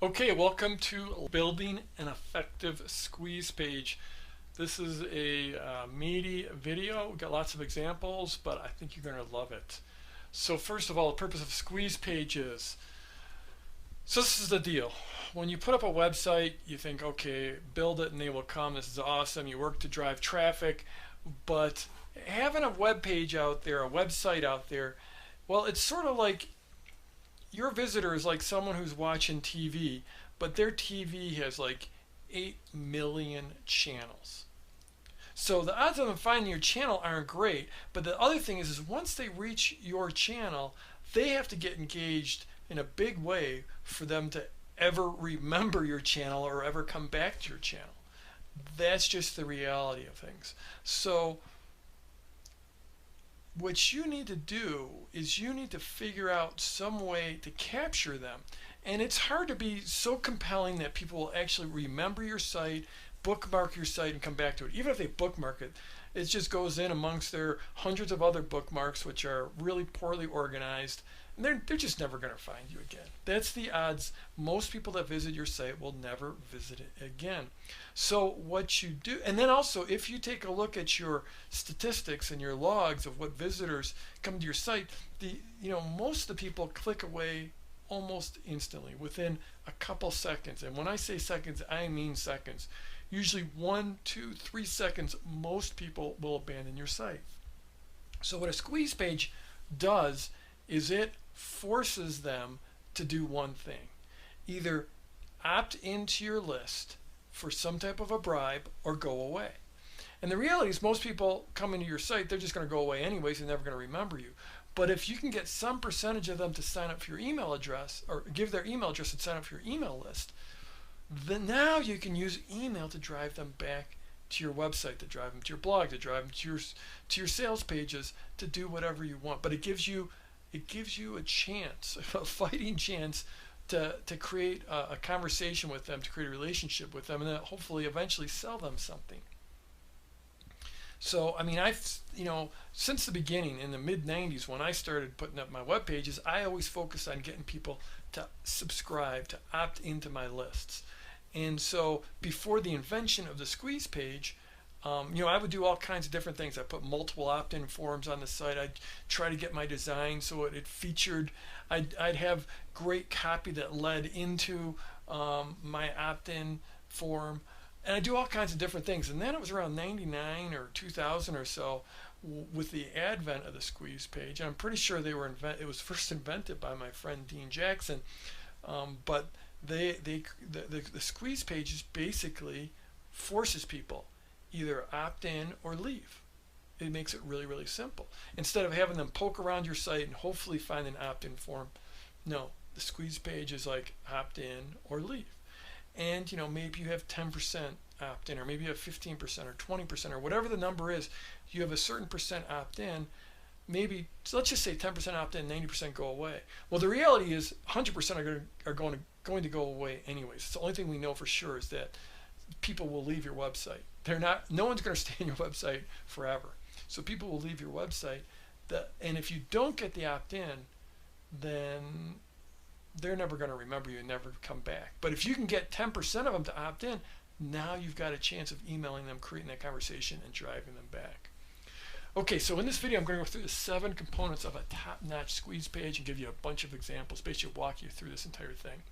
Okay, welcome to building an effective squeeze page. This is a meaty video. We've got lots of examples, but I think you're going to love it. So first of all, the purpose of squeeze pages. So this is the deal. When you put up a website, you think, okay, build it and they will come. This is awesome. You work to drive traffic, but having a web page out there, a website out there, well, it's sort of like your visitor is like someone who's watching TV, but their TV has like 8 million channels. So the odds of them finding your channel aren't great, but the other thing is once they reach your channel, they have to get engaged in a big way for them to ever remember your channel or ever come back to your channel. That's just the reality of things. So what you need to do is you need to figure out some way to capture them. And it's hard to be so compelling that people will actually remember your site, bookmark your site, and come back to it. Even if they bookmark it, it just goes in amongst their hundreds of other bookmarks, which are really poorly organized. And they're just never going to find you again. That's the odds. Most people that visit your site will never visit it again. So what you do, and then also if you take a look at your statistics and your logs of what visitors come to your site, most of the people click away almost instantly within a couple seconds. And when I say seconds, I mean seconds. Usually 1, 2, 3 seconds, most people will abandon your site. So what a squeeze page does is it forces them to do one thing. Either opt into your list for some type of a bribe or go away. And the reality is most people come into your site, they're just going to go away anyways, they're never going to remember you. But if you can get some percentage of them to sign up for your email address or give their email address and sign up for your email list, then now you can use email to drive them back to your website, to drive them to your blog, to drive them to your sales pages, to do whatever you want. But it gives you a chance, a fighting chance to create a conversation with them, to create a relationship with them, and then hopefully eventually sell them something. So, I mean, since the beginning in the mid 90s when I started putting up my web pages, I always focused on getting people to subscribe, to opt into my lists. And so before the invention of the squeeze page, I would do all kinds of different things. I put multiple opt-in forms on the site. I'd try to get my design so it featured. I'd have great copy that led into my opt-in form, and I do all kinds of different things. And then it was around 99 or 2000 or so with the advent of the squeeze page. I'm pretty sure it was first invented by my friend Dean Jackson, but the squeeze page is basically forces people either opt in or leave. It makes it really, really simple. Instead of having them poke around your site and hopefully find an opt-in form, no, the squeeze page is like opt in or leave. And maybe you have 10% opt in, or maybe you have 15% or 20%, or whatever the number is. You have a certain percent opt in. Maybe, so let's just say 10% opt in, 90% go away. Well, the reality is 100% are going to go away anyways. It's the only thing we know for sure is that people will leave your website. No one's going to stay on your website forever. So people will leave your website. And if you don't get the opt-in, then they're never going to remember you and never come back. But if you can get 10% of them to opt in, now you've got a chance of emailing them, creating that conversation, and driving them back. Okay, so in this video, I'm going to go through the 7 components of a top-notch squeeze page and give you a bunch of examples, basically walk you through this entire thing.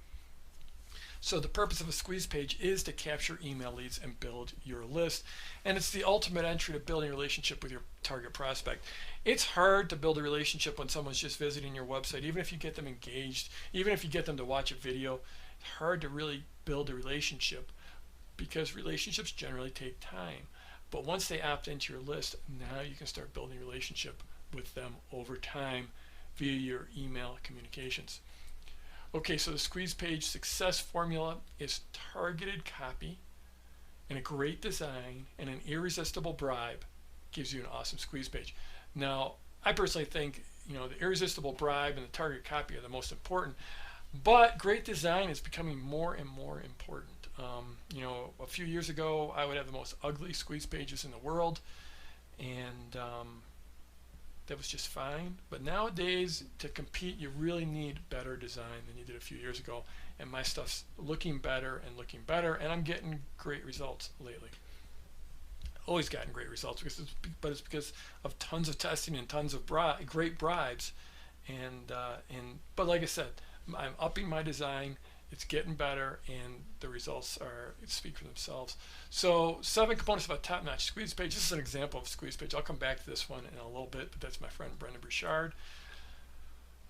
So the purpose of a squeeze page is to capture email leads and build your list. And it's the ultimate entry to building a relationship with your target prospect. It's hard to build a relationship when someone's just visiting your website, even if you get them engaged, even if you get them to watch a video. It's hard to really build a relationship because relationships generally take time. But once they opt into your list, now you can start building a relationship with them over time via your email communications. Okay, so the squeeze page success formula is targeted copy and a great design and an irresistible bribe gives you an awesome squeeze page. Now, I personally think the irresistible bribe and the target copy are the most important, but great design is becoming more and more important. A few years ago, I would have the most ugly squeeze pages in the world, and that was just fine. But nowadays, to compete, you really need better design than you did a few years ago. And my stuff's looking better, and I'm getting great results lately. Always gotten great results, but it's because of tons of testing and tons of great bribes. But like I said, I'm upping my design. It's getting better, and the results speak for themselves. So 7 components of a top-notch squeeze page. This is an example of a squeeze page. I'll come back to this one in a little bit, but that's my friend Brendan Burchard.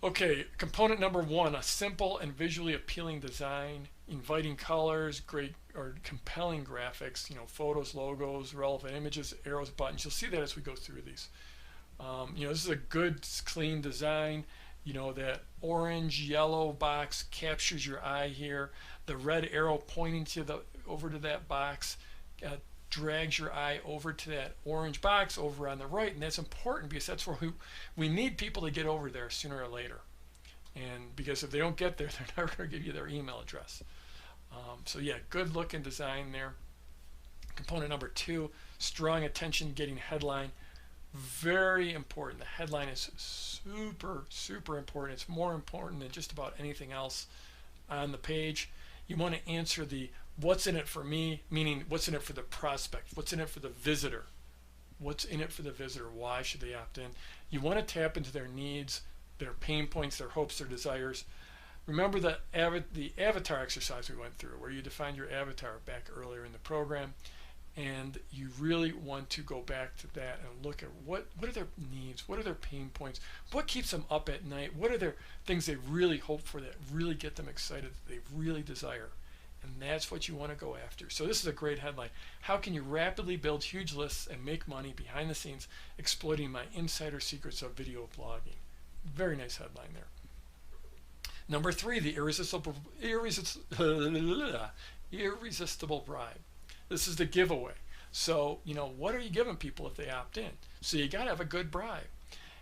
Okay, component number 1, a simple and visually appealing design, inviting colors, great or compelling graphics, photos, logos, relevant images, arrows, buttons. You'll see that as we go through these. This is a good, clean design. That orange yellow box captures your eye here. The red arrow pointing over to that box drags your eye over to that orange box over on the right, and that's important because that's where we need people to get over there sooner or later. And because if they don't get there, they're never going to give you their email address. So yeah, good looking design there. Component number 2, strong attention getting headline. Very important. The headline is super, super important. It's more important than just about anything else on the page. You want to answer the what's in it for me, meaning what's in it for the prospect, what's in it for the visitor, what's in it for the visitor, why should they opt in. You want to tap into their needs, their pain points, their hopes, their desires. Remember the avatar exercise we went through, where you defined your avatar back earlier in the program. And you really want to go back to that and look at what are their needs, what are their pain points, what keeps them up at night, what are their things they really hope for that really get them excited, that they really desire. And that's what you want to go after. So this is a great headline. How can you rapidly build huge lists and make money behind the scenes exploiting my insider secrets of video blogging? Very nice headline there. Number 3, the irresistible bribe. This is the giveaway. So, what are you giving people if they opt in? So you got to have a good bribe.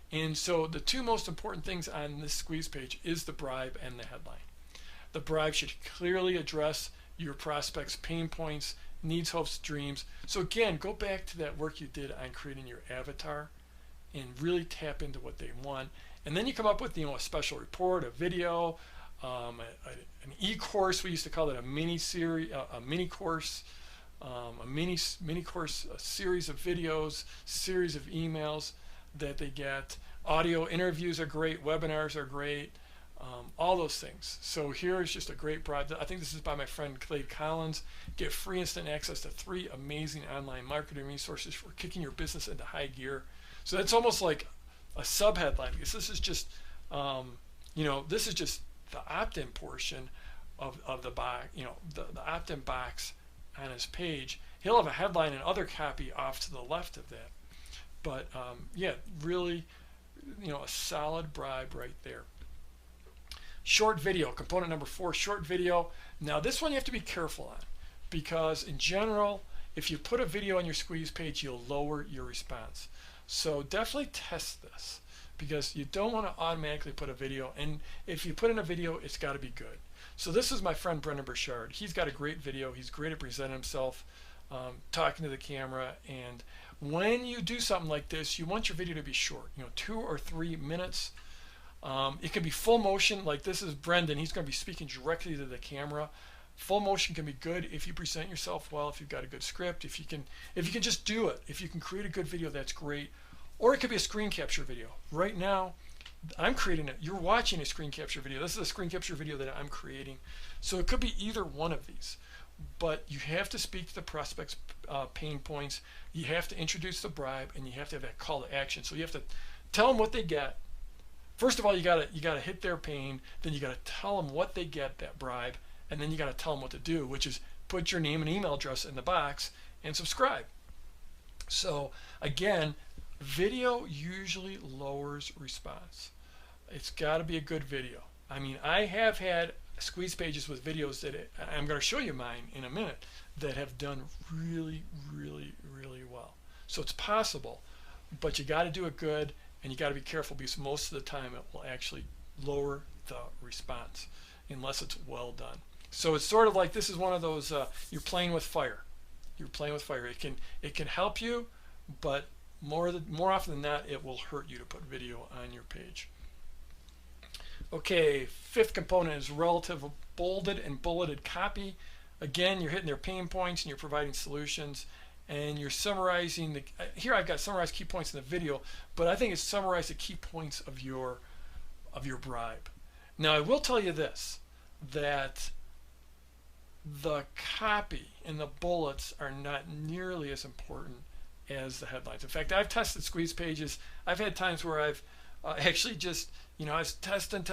And so the 2 most important things on this squeeze page is the bribe and the headline. The bribe should clearly address your prospects' pain points, needs, hopes, dreams. So again, go back to that work you did on creating your avatar and really tap into what they want. And then you come up with, a special report, a video, an e-course. We used to call it a mini series, a mini course. A mini course, a series of videos, series of emails that they get. Audio interviews are great, webinars are great, all those things. So here is just a great product. I think this is by my friend Clay Collins. Get free instant access to 3 amazing online marketing resources for kicking your business into high gear. So that's almost like a sub headline, because this is just, this is just the opt-in portion of the box, the opt-in box on his page. He'll have a headline and other copy off to the left of that. But yeah, really, a solid bribe right there. Short video, component number 4, short video. Now this one you have to be careful on, because in general, if you put a video on your squeeze page, you'll lower your response. So definitely test this, because you don't want to automatically put a video, and if you put in a video, it's got to be good. So this is my friend Brendan Burchard. He's got a great video. He's great at presenting himself, talking to the camera. And when you do something like this, you want your video to be short, 2 or 3 minutes. It can be full motion. Like this is Brendan. He's going to be speaking directly to the camera. Full motion can be good if you present yourself well, if you've got a good script, if you can just do it. If you can create a good video, that's great. Or it could be a screen capture video. Right now, I'm creating it. You're watching a screen capture video. This is a screen capture video that I'm creating. So it could be either one of these. But you have to speak to the prospect's pain points. You have to introduce the bribe, and you have to have that call to action. So you have to tell them what they get. First of all, you gotta hit their pain. Then you gotta tell them what they get, that bribe, and then you gotta tell them what to do, which is put your name and email address in the box and subscribe. So again, video usually lowers response. It's got to be a good video. I mean, I have had squeeze pages with videos that I'm going to show you mine in a minute that have done really, really, really well. So it's possible, but you got to do it good, and you got to be careful, because most of the time it will actually lower the response unless it's well done. So it's sort of like, this is one of those you're playing with fire. You're playing with fire. It can help you, but more often than not, it will hurt you to put video on your page. Okay, fifth component is relative bolded and bulleted copy. Again, you're hitting their pain points and you're providing solutions, and you're summarizing the. Here I've got summarized key points in the video, but I think it's summarize the key points of your bribe. Now I will tell you this, that the copy and the bullets are not nearly as important as the headlines. In fact, I've tested squeeze pages. I've had times where I've actually just, I was testing,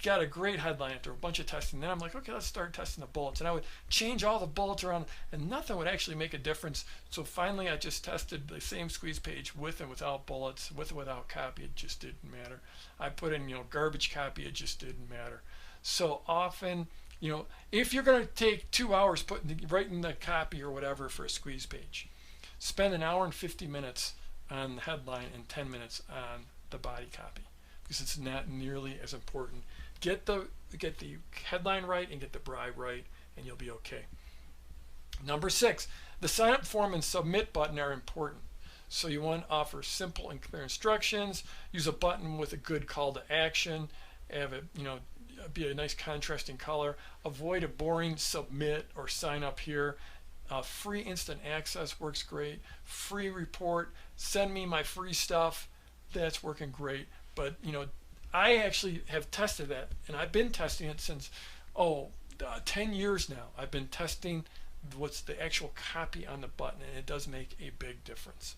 got a great headline after a bunch of testing. Then I'm like, okay, let's start testing the bullets. And I would change all the bullets around, and nothing would actually make a difference. So finally, I just tested the same squeeze page with and without bullets, with and without copy. It just didn't matter. I put in, garbage copy. It just didn't matter. So often, if you're going to take 2 hours writing the copy or whatever for a squeeze page, spend an hour and 50 minutes on the headline and 10 minutes on the body copy, because it's not nearly as important. Get the headline right and get the bribe right, and you'll be okay. Number 6, the sign up form and submit button are important. So you want to offer simple and clear instructions. Use a button with a good call to action. Have it, be a nice contrasting color. Avoid a boring submit or sign up here. Free instant access works great. Free report. Send me my free stuff. That's working great. But I actually have tested that, and I've been testing it since 10 years now. I've been testing what's the actual copy on the button, and it does make a big difference.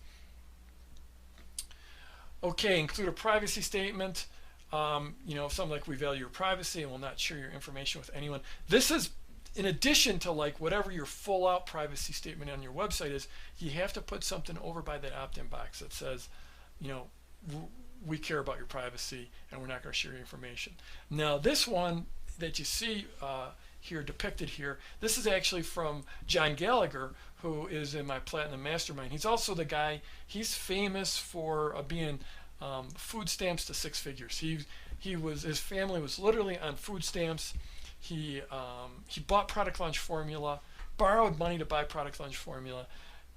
Okay, include a privacy statement. Something like, we value your privacy and will not share your information with anyone. This is in addition to whatever your full out privacy statement on your website is. You have to put something over by that opt-in box that says, we care about your privacy and we're not going to share your information. Now this one that you see here depicted here, this is actually from John Gallagher, who is in my Platinum Mastermind. He's also the guy, he's famous for being food stamps to 6 figures. His family was literally on food stamps. He bought Product Launch Formula, borrowed money to buy Product Launch Formula,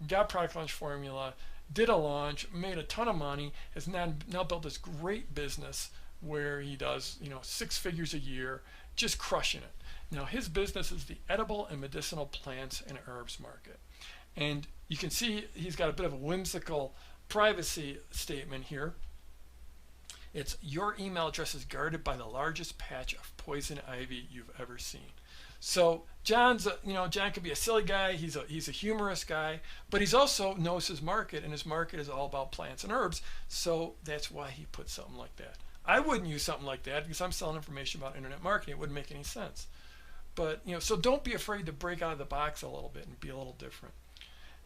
got Product Launch Formula, did a launch, made a ton of money, has now built this great business where he does 6 figures a year, just crushing it. Now his business is the edible and medicinal plants and herbs market, and you can see he's got a bit of a whimsical privacy statement here. It's, your email address is guarded by the largest patch of poison ivy you've ever seen. So John's, John could be a silly guy. He's a humorous guy, but he's also knows his market, and his market is all about plants and herbs. So that's why he put something like that. I wouldn't use something like that because I'm selling information about internet marketing. It wouldn't make any sense. But so don't be afraid to break out of the box a little bit and be a little different.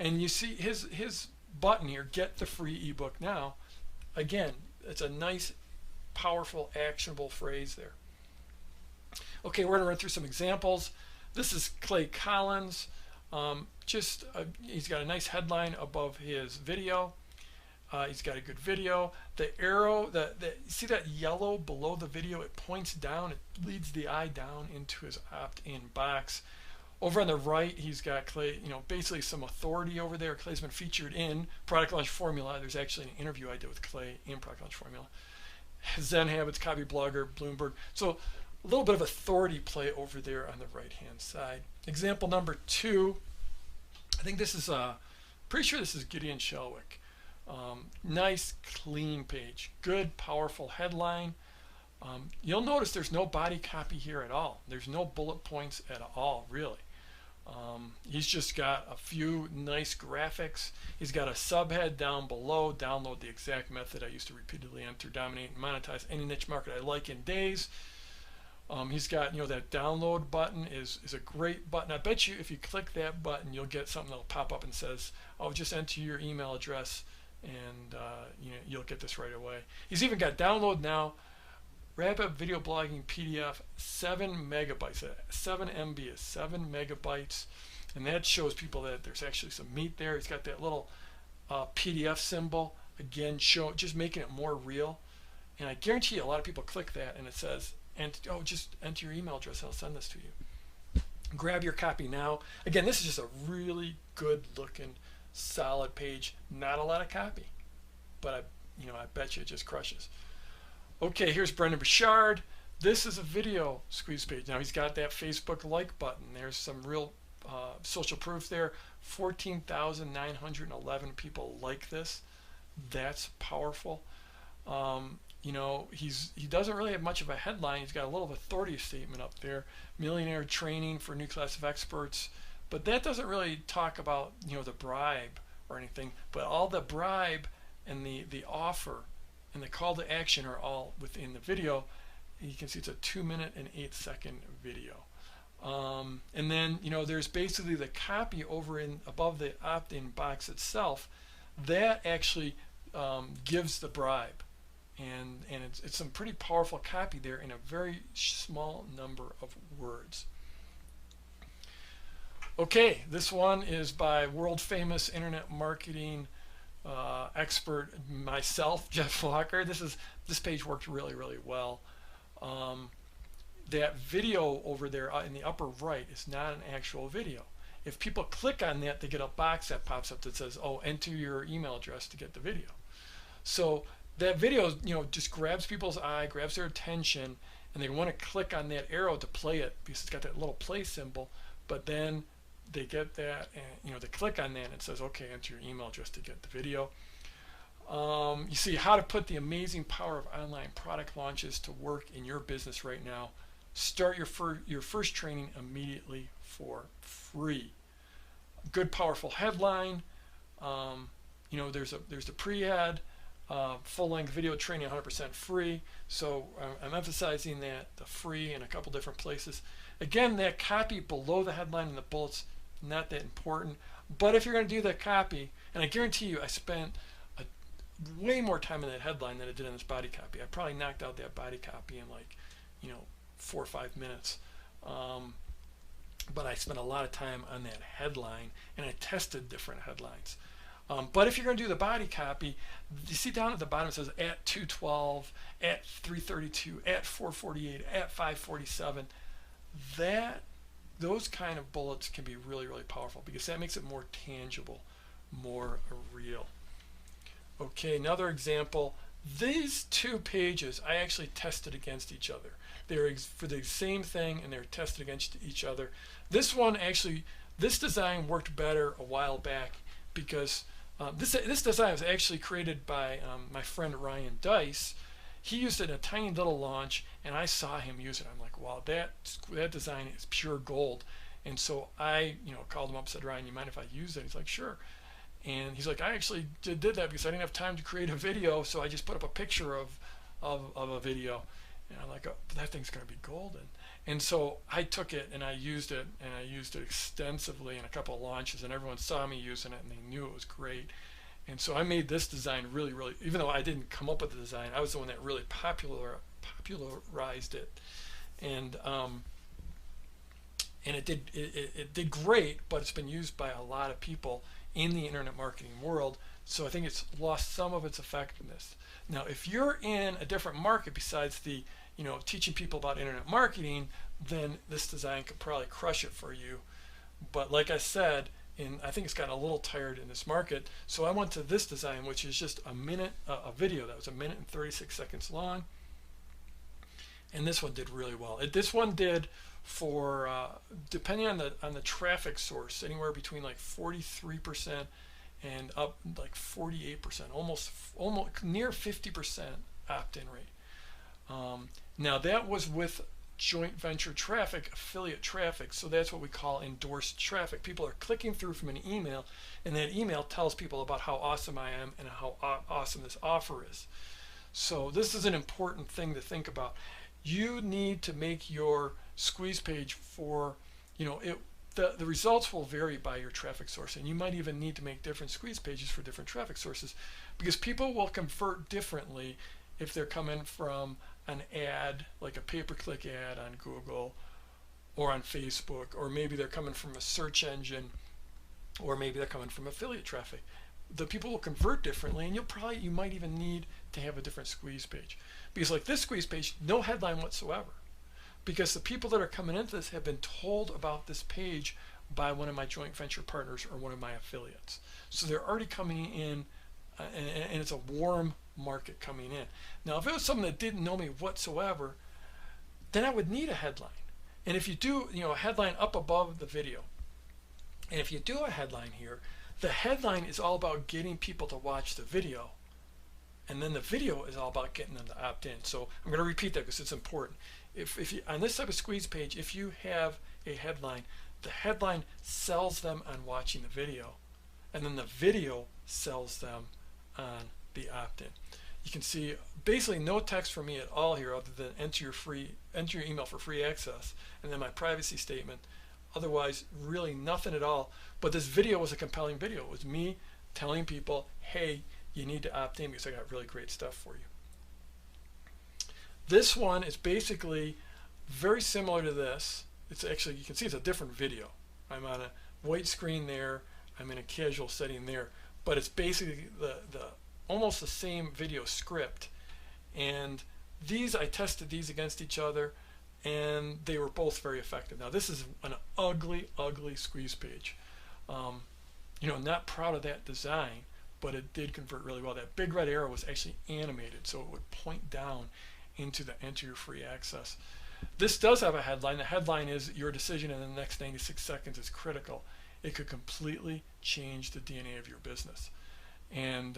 And you see his button here, get the free ebook now. Again, it's a nice, powerful, actionable phrase there. Okay, we're going to run through some examples. This is Clay Collins. He's got a nice headline above his video. He's got a good video. The arrow, see that yellow below the video? It points down. It leads the eye down into his opt-in box. Over on the right, he's got Clay, basically some authority over there. Clay's been featured in Product Launch Formula. There's actually an interview I did with Clay in Product Launch Formula. Zen Habits, Copy Blogger, Bloomberg. So a little bit of authority play over there on the right-hand side. Example number 2. I think this is, pretty sure this is Gideon Shelwick. Nice, clean page. Good, powerful headline. You'll notice there's no body copy here at all. There's no bullet points at all, really. He's just got a few nice graphics. He's got a subhead down below. Download the exact method I used to repeatedly enter, dominate, and monetize any niche market I like in days. He's got, that download button is a great button. I bet you if you click that button, you'll get something that'll pop up and says, oh, just enter your email address, and you'll get this right away. He's even got download now. Wrap-up video blogging PDF, 7 megabytes. 7 MB is 7 megabytes, and that shows people that there's actually some meat there. He's got that little PDF symbol, again, just making it more real. And I guarantee you a lot of people click that, and it says, just enter your email address, I'll send this to you. Grab your copy now. Again, this is just a really good looking solid page, not a lot of copy, but I bet you it just crushes. Okay, here's Brendan Burchard. This is a video squeeze page. Now he's got that Facebook like button. There's some real social proof there. 14,911 people like this. That's powerful. He doesn't really have much of a headline. He's got a little authority statement up there. Millionaire training for new class of experts. But that doesn't really talk about, the bribe or anything. But all the bribe and the offer and the call to action are all within the video. You can see it's a 2-minute and 8-second video. And then, there's basically the copy over above the opt-in box itself that actually gives the bribe. And it's some pretty powerful copy there in a very small number of words. Okay, this one is by world famous internet marketing expert myself, Jeff Walker. This page worked really, really well. That video over there in the upper right is not an actual video. If people click on that, they get a box that pops up that says, "Oh, enter your email address to get the video." So that video, just grabs people's eye, grabs their attention, and they want to click on that arrow to play it because it's got that little play symbol. But then they get that, and they click on that, and it says, "Okay, enter your email address to get the video." You see how to put the amazing power of online product launches to work in your business right now. Start your first training immediately for free. Good, powerful headline. There's the pre-ad. Full-length video training 100% free. So I'm emphasizing that, the free, in a couple different places. Again, that copy below the headline and the bullets, not that important. But if you're going to do that copy, and I guarantee you I spent way more time in that headline than I did in this body copy. I probably knocked out that body copy in 4 or 5 minutes. But I spent a lot of time on that headline, and I tested different headlines. But if you're going to do the body copy, you see down at the bottom it says at 212, at 332, at 448, at 547. Those kind of bullets can be really, really powerful because that makes it more tangible, more real. Okay, another example. These two pages I actually tested against each other. They're for the same thing, and they're tested against each other. This one actually, this design worked better a while back because this design was actually created by my friend Ryan Dice. He used it in a tiny little launch, and I saw him use it. I'm like, wow, that design is pure gold. And so I, called him up and said, "Ryan, you mind if I use it?" He's like, "Sure." And he's like, "I actually did that because I didn't have time to create a video, so I just put up a picture of a video." And I'm like, "Oh, that thing's going to be golden." And so I took it and I used it, and I used it extensively in a couple of launches, and everyone saw me using it and they knew it was great. And so I made this design really, really, even though I didn't come up with the design, I was the one that really popularized it. And it did great, but it's been used by a lot of people in the internet marketing world, so I think it's lost some of its effectiveness. Now, if you're in a different market besides the teaching people about internet marketing, then this design could probably crush it for you. But like I said, I think it's gotten a little tired in this market, so I went to this design, which is just a video that was 1 minute and 36 seconds long, and this one did really well. This one did for depending on the traffic source, anywhere between 43% and up 48%, almost near 50% opt-in rate. Now that was with joint venture traffic, affiliate traffic, so that's what we call endorsed traffic. People are clicking through from an email, and that email tells people about how awesome I am and how awesome this offer is. So this is an important thing to think about. You need to make your squeeze page for, the results will vary by your traffic source, and you might even need to make different squeeze pages for different traffic sources, because people will convert differently if they're coming from an ad, like a pay-per-click ad on Google or on Facebook, or maybe they're coming from a search engine, or maybe they're coming from affiliate traffic. The people will convert differently, and you might even need to have a different squeeze page, because like this squeeze page, no headline whatsoever, because the people that are coming into this have been told about this page by one of my joint venture partners or one of my affiliates. So they're already coming in, and it's a warm market coming in. Now, if it was someone that didn't know me whatsoever, then I would need a headline. And if you do, a headline up above the video, and if you do a headline here, the headline is all about getting people to watch the video, and then the video is all about getting them to opt in. So I'm going to repeat that because it's important. If you, on this type of squeeze page, if you have a headline, the headline sells them on watching the video, and then the video sells them on the opt-in. You can see basically no text from me at all here other than enter your email for free access, and then my privacy statement. Otherwise, really nothing at all. But this video was a compelling video. It was me telling people, hey, you need to opt in because I got really great stuff for you. This one is basically very similar to this. It's actually, you can see it's a different video. I'm on a white screen there. I'm in a casual setting there. But it's basically the almost the same video script. And these, I tested these against each other, and they were both very effective. Now this is an ugly, ugly squeeze page. Not proud of that design, but it did convert really well. That big red arrow was actually animated, so it would point down into the enter your free access. This does have a headline. The headline is your decision in the next 96 seconds is critical. It could completely change the DNA of your business. And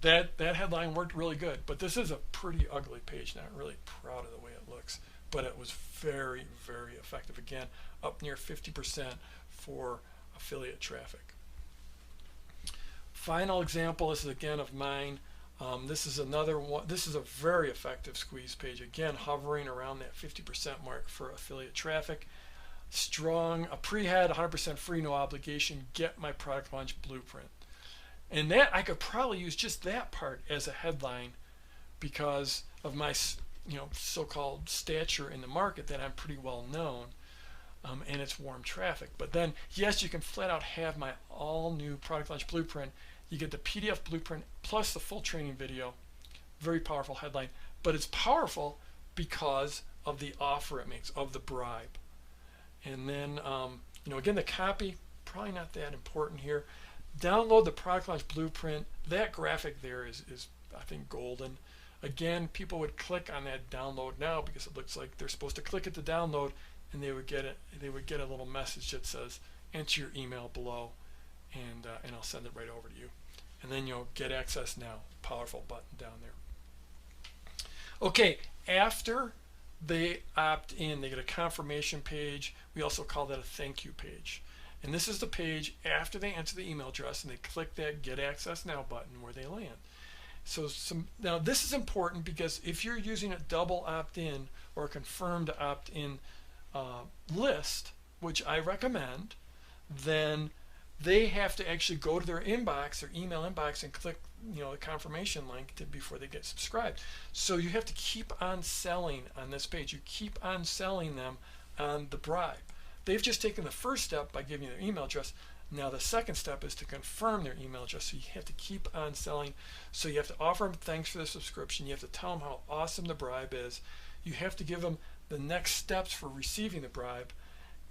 that headline worked really good. But this is a pretty ugly page. Not really proud of the way it looks, but it was very, very effective. Again, up near 50% for affiliate traffic. Final example, this is again of mine. This is another one. This is a very effective squeeze page. Again, hovering around that 50% mark for affiliate traffic. Strong, a pre-head, 100% free, no obligation. Get my product launch blueprint. And that I could probably use just that part as a headline because of my, so-called stature in the market, that I'm pretty well known, and it's warm traffic. But then, yes, you can flat out have my all-new product launch blueprint. You get the PDF blueprint plus the full training video. Very powerful headline, but it's powerful because of the offer it makes, of the bribe. And then, again, the copy, probably not that important here. Download the product launch blueprint. That graphic there is I think, golden. Again, people would click on that download now because it looks like they're supposed to click it to download, and they would get it. They would get a little message that says, enter your email below, and I'll send it right over to you. And then you'll get access now. Powerful button down there. Okay, after they opt in, they get a confirmation page. We also call that a thank you page. And this is the page after they enter the email address and they click that get access now button where they land. So now this is important because if you're using a double opt-in or a confirmed opt-in list, which I recommend, then they have to actually go to their inbox, their email inbox, and click the confirmation link before they get subscribed. So you have to keep on selling on this page. You keep on selling them on the bribe. They've just taken the first step by giving you their email address. Now the second step is to confirm their email address. So you have to keep on selling. So you have to offer them thanks for the subscription. You have to tell them how awesome the bribe is. You have to give them the next steps for receiving the bribe.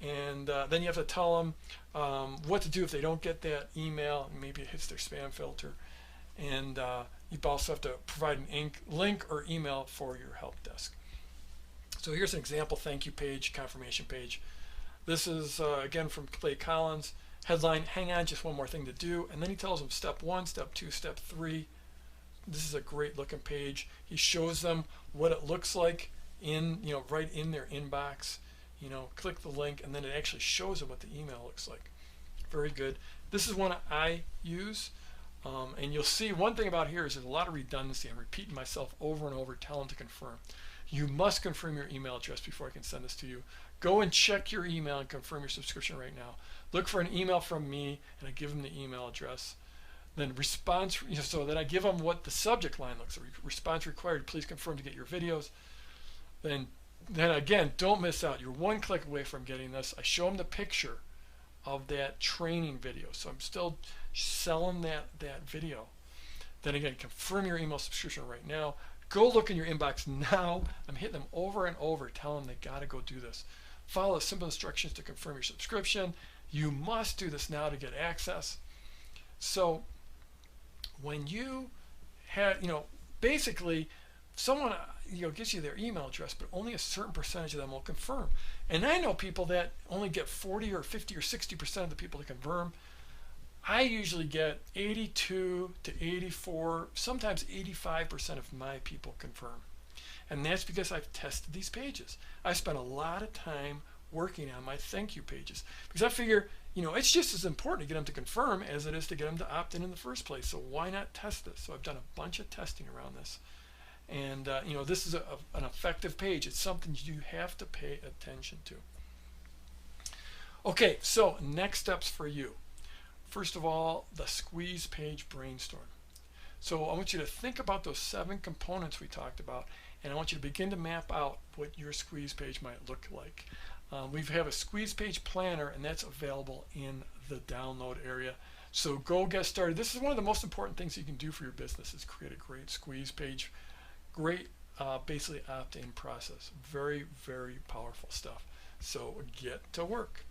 And then you have to tell them what to do if they don't get that email. Maybe it hits their spam filter. And you also have to provide an link or email for your help desk. So here's an example thank you page, confirmation page. This is, again, from Clay Collins. Headline, hang on, just one more thing to do. And then he tells them step 1, step 2, step 3. This is a great looking page. He shows them what it looks like right in their inbox. Click the link, and then it actually shows them what the email looks like. Very good. This is one I use. And you'll see one thing about here is there's a lot of redundancy. I'm repeating myself over and over, telling to confirm. You must confirm your email address before I can send this to you. Go and check your email and confirm your subscription right now. Look for an email from me, and I give them the email address. Then response, so then I give them what the subject line looks like. Response required, please confirm to get your videos. Then again, don't miss out. You're one click away from getting this. I show them the picture of that training video. So I'm still selling that video. Then again, confirm your email subscription right now. Go look in your inbox now. I'm hitting them over and over, telling them they got to go do this. Follow the simple instructions to confirm your subscription. You must do this now to get access. So when you have, basically someone gives you their email address, but only a certain percentage of them will confirm. And I know people that only get 40 or 50 or 60% of the people to confirm. I usually get 82 to 84, sometimes 85% of my people confirm. And that's because I've tested these pages. I spent a lot of time working on my thank you pages because I figure, it's just as important to get them to confirm as it is to get them to opt in the first place. So why not test this? So I've done a bunch of testing around this. And, this is an effective page. It's something you have to pay attention to. Okay, so next steps for you. First of all, the squeeze page brainstorm. So I want you to think about those 7 components we talked about, and I want you to begin to map out what your squeeze page might look like. We have a squeeze page planner, and that's available in the download area. So go get started. This is one of the most important things you can do for your business is create a great squeeze page. Great, basically opt-in process. Very, very powerful stuff. So get to work.